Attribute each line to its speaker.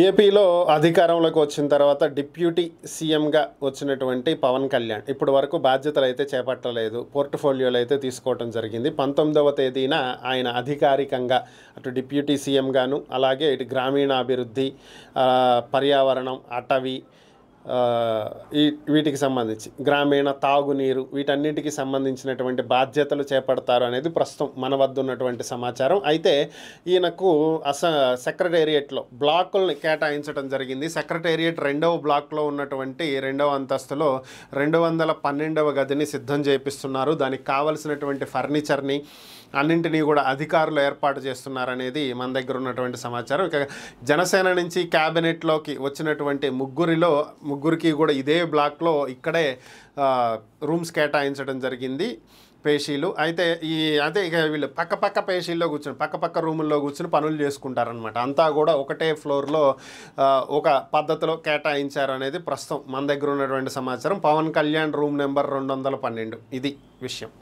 Speaker 1: ఏపీలో అధికారంలోకి వచ్చిన తర్వాత డిప్యూటీ సీఎంగా వచ్చినటువంటి పవన్ కళ్యాణ్ ఇప్పటి వరకు బాధ్యతలు అయితే చేపట్టలేదు, పోర్ట్ఫోలియోలు అయితే తీసుకోవడం జరిగింది. 19వ తేదీన ఆయన అధికారికంగా అటు డిప్యూటీ సీఎంగాను, అలాగే ఇటు గ్రామీణాభివృద్ధి, పర్యావరణం, అటవీ, వీటికి సంబంధించి గ్రామీణ తాగునీరు, వీటన్నిటికి సంబంధించినటువంటి బాధ్యతలు చేపడతారు అనేది ప్రస్తుతం మన వద్ద ఉన్నటువంటి సమాచారం. అయితే ఈయనకు సెక్రటేరియట్లో బ్లాకుల్ని కేటాయించడం జరిగింది. సెక్రటేరియట్ 2వ బ్లాక్లో ఉన్నటువంటి 2వ అంతస్తులో 212వ గదిని సిద్ధం చేపిస్తున్నారు. దానికి కావలసినటువంటి ఫర్నిచర్ని అన్నింటినీ కూడా అధికారులు ఏర్పాటు చేస్తున్నారనేది మన దగ్గర ఉన్నటువంటి సమాచారం. ఇక జనసేన నుంచి క్యాబినెట్లోకి వచ్చినటువంటి ముగ్గురికి కూడా ఇదే బ్లాక్లో ఇక్కడే రూమ్స్ కేటాయించడం జరిగింది, పేషీలు. అయితే ఇక వీళ్ళు పక్క పేషీల్లో కూర్చొని పక్క రూముల్లో కూర్చొని పనులు చేసుకుంటారనమాట. అంతా కూడా ఒకటే ఫ్లోర్లో ఒక పద్ధతిలో కేటాయించారు అనేది ప్రస్తుతం మన దగ్గర ఉన్నటువంటి సమాచారం. పవన్ కళ్యాణ్ రూమ్ నెంబర్ 212 ఇది విషయం.